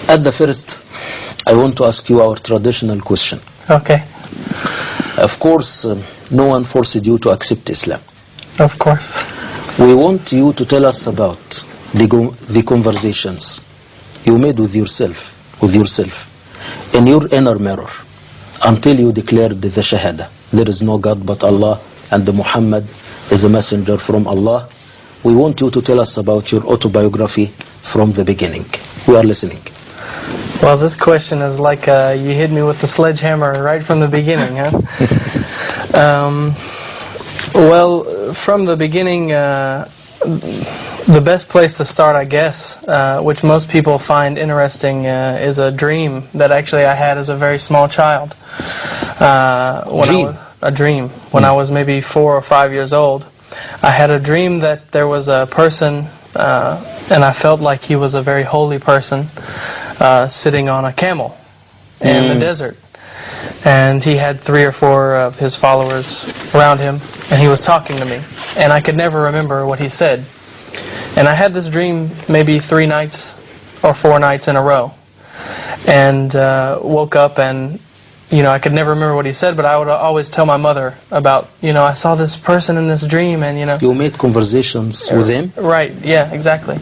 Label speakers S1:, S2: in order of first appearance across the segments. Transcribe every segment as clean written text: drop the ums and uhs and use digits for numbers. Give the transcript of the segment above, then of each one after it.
S1: At the first, I want to ask you our traditional question.
S2: Okay.
S1: Of course, no one forced you to accept Islam.
S2: Of course.
S1: We want you to tell us about the conversations you made with yourself, in your inner mirror, until you declared the Shahada. There is no God but Allah, and Muhammad is a messenger from Allah. We want you to tell us about your autobiography from the beginning. We are listening.
S2: Well, this question is like you hit me with the sledgehammer right from the beginning, huh? Well, from the beginning, the best place to start, I guess, which most people find interesting, is a dream that actually I had as a very small child. A dream. When I was maybe 4 or 5 years old, I had a dream that there was a person, and I felt like he was a very holy person, sitting on a camel in the desert. And he had 3 or 4 of his followers around him, and he was talking to me. And I could never remember what he said. And I had this dream maybe 3 nights or 4 nights in a row. And woke up and, I could never remember what he said, but I would always tell my mother about, I saw this person in this dream, and
S1: You made conversations with him?
S2: Right, yeah, exactly.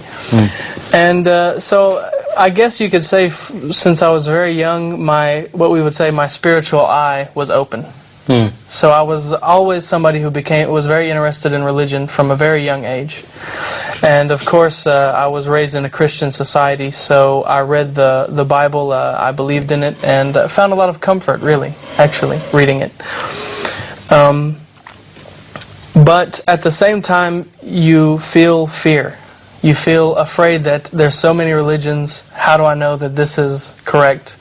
S2: And so I guess you could say, since I was very young, what we would say my spiritual eye was open. So I was always somebody who was very interested in religion from a very young age. And of course, I was raised in a Christian society, so I read the Bible, I believed in it, and found a lot of comfort, really, actually, reading it. But at the same time, you feel fear. You feel afraid that there's so many religions, how do I know that this is correct?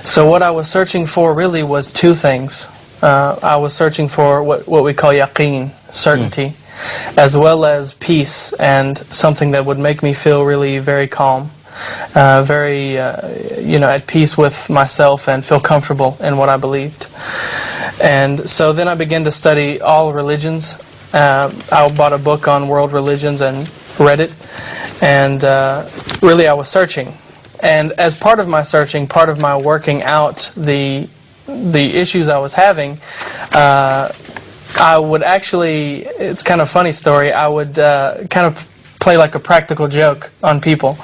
S2: So what I was searching for really was 2 things. I was searching for what we call yaqeen, certainty, as well as peace, and something that would make me feel really very calm, very, at peace with myself and feel comfortable in what I believed. And so then I began to study all religions. I bought a book on world religions and read it, and really I was searching. And as part of my searching, part of my working out the issues I was having, I would actually, it's kind of a funny story, I would kind of play like a practical joke on people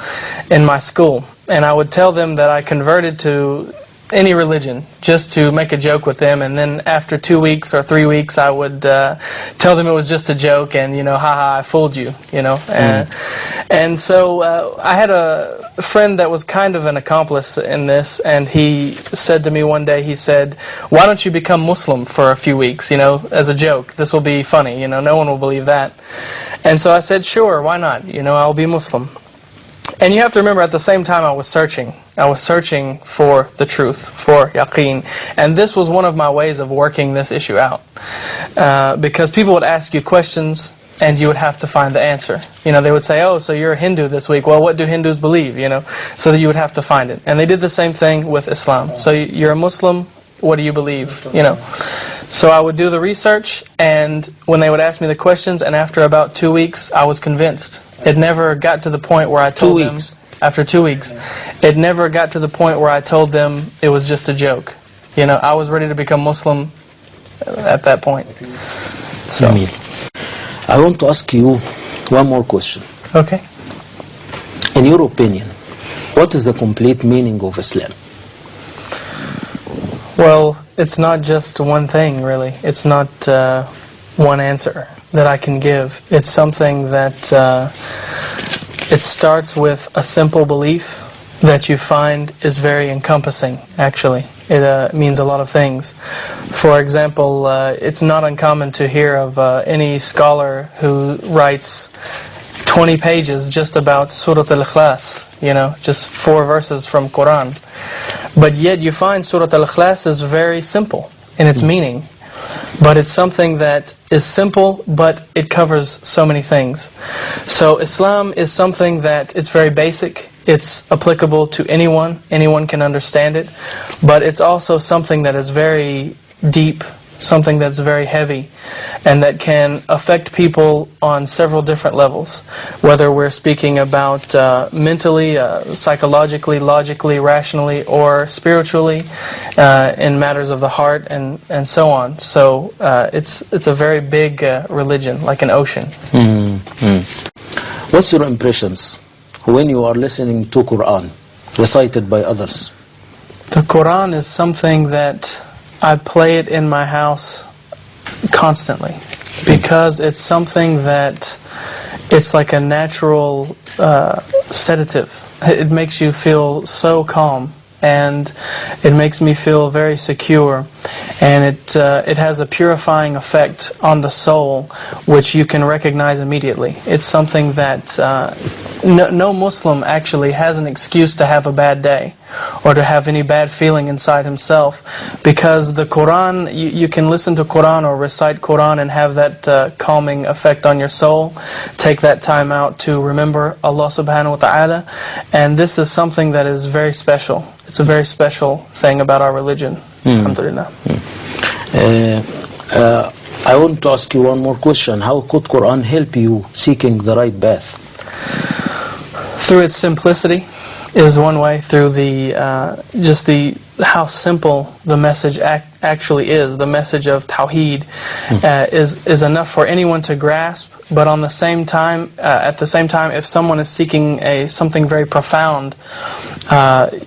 S2: in my school. And I would tell them that I converted to any religion just to make a joke with them, and then after 2 weeks or 3 weeks I would tell them it was just a joke, and haha, I fooled you, and so I had a friend that was kind of an accomplice in this, and he said to me one day, he said, why don't you become Muslim for a few weeks, as a joke, this will be funny, no one will believe that. And so I said, sure, why not, I'll be Muslim. And you have to remember, at the same time I was searching for the truth, for yaqeen. And this was one of my ways of working this issue out. Because people would ask you questions, and you would have to find the answer. They would say, oh, so you're a Hindu this week. Well, what do Hindus believe, So that you would have to find it. And they did the same thing with Islam. So you're a Muslim, what do you believe, So I would do the research, and when they would ask me the questions, and after about 2 weeks, I was convinced. It never got to the point where I told them, after 2 weeks, it never got to the point where I told them it was just a joke. I was ready to become Muslim at that point. So,
S1: I want to ask you one more question.
S2: Okay.
S1: In your opinion, what is the complete meaning of Islam?
S2: Well, it's not just one thing, really. It's not one answer that I can give. It's something that it starts with a simple belief that you find is very encompassing, actually. It means a lot of things. For example, it's not uncommon to hear of any scholar who writes 20 pages just about Surah Al-Ikhlas, just 4 verses from Quran. But yet you find Surah Al-Ikhlas is very simple in its meaning. But it's something that is simple, but it covers so many things. So Islam is something that it's very basic. It's applicable to anyone. Anyone can understand it. But it's also something that is very deep something that's very heavy, and that can affect people on several different levels, whether we're speaking about mentally, psychologically, logically, rationally, or spiritually, in matters of the heart, and so on. So it's a very big religion, like an ocean.
S1: What's your impressions when you are listening to Quran recited by others?
S2: The Quran is something that I play it in my house constantly, because it's something that it's like a natural sedative. It makes you feel so calm, and it makes me feel very secure, and it has a purifying effect on the soul, which you can recognize immediately. It's something that no Muslim actually has an excuse to have a bad day, or to have any bad feeling inside himself, because the Quran, you can listen to Quran or recite Quran and have that calming effect on your soul. Take that time out to remember Allah subhanahu wa ta'ala, and this is something that is very special. It's a very special thing about our religion. Alhamdulillah.
S1: I want to ask you one more question. How could Quran help you seeking the right path?
S2: Through its simplicity is one way. Through the how simple the message actually is. The message of Tawheed is enough for anyone to grasp. But on the same time, at the same time, if someone is seeking something very profound,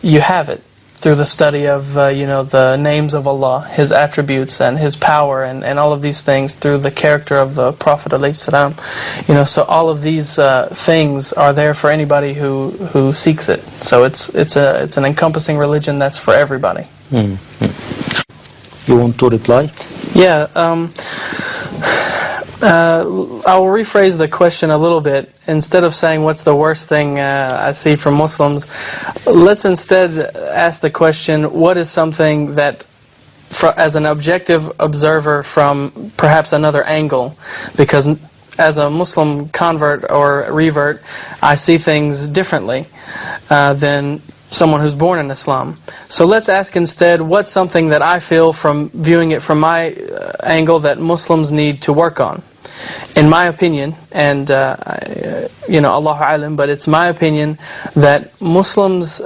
S2: you have it through the study of the names of Allah, His attributes and His power, and all of these things, through the character of the Prophet ﷺ. So all of these things are there for anybody who seeks it. So it's an encompassing religion that's for everybody.
S1: You want to reply?
S2: Yeah. I'll rephrase the question a little bit. Instead of saying what's the worst thing I see from Muslims, let's instead ask the question, what is something that, as an objective observer from perhaps another angle, because as a Muslim convert or revert, I see things differently than someone who's born in Islam. So let's ask instead, what's something that I feel from viewing it from my angle that Muslims need to work on? In my opinion, and Allahu A'lam, but it's my opinion that Muslims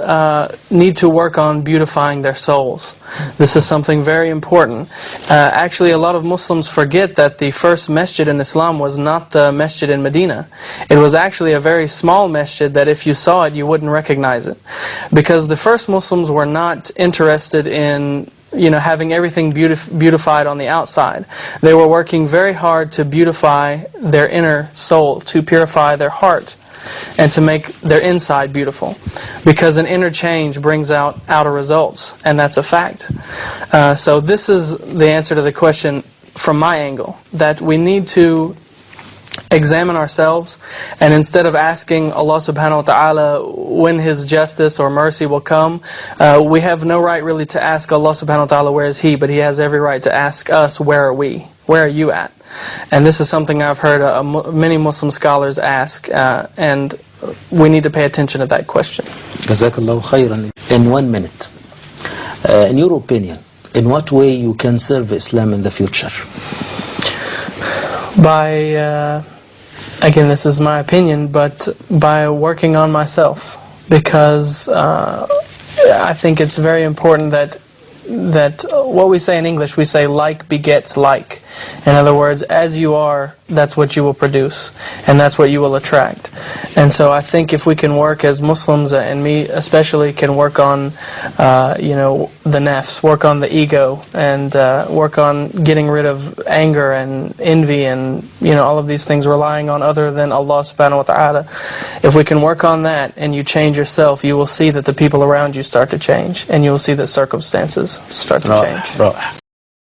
S2: need to work on beautifying their souls. This is something very important. Actually, a lot of Muslims forget that the first masjid in Islam was not the masjid in Medina. It was actually a very small masjid that if you saw it, you wouldn't recognize it. Because the first Muslims were not interested in having everything beautified on the outside. They were working very hard to beautify their inner soul, to purify their heart, and to make their inside beautiful. Because an inner change brings out outer results, and that's a fact. So this is the answer to the question from my angle, that we need to examine ourselves, and instead of asking Allah subhanahu wa ta'ala when His justice or mercy will come, we have no right really to ask Allah subhanahu wa ta'ala where is He, but He has every right to ask us where are we, where are you at? And this is something I've heard many Muslim scholars ask, and we need to pay attention to that question.
S1: Jazakallahu khairan. In 1 minute, in your opinion, in what way you can serve Islam in the future?
S2: By, again, this is my opinion, but by working on myself, because I think it's very important that what we say in English, we say like begets like. In other words, as you are, that's what you will produce, and that's what you will attract. And so I think if we can work as Muslims, and me especially, can work on the nafs, work on the ego, and work on getting rid of anger and envy and all of these things, relying on other than Allah subhanahu wa ta'ala. If we can work on that and you change yourself, you will see that the people around you start to change, and you will see that circumstances start to change.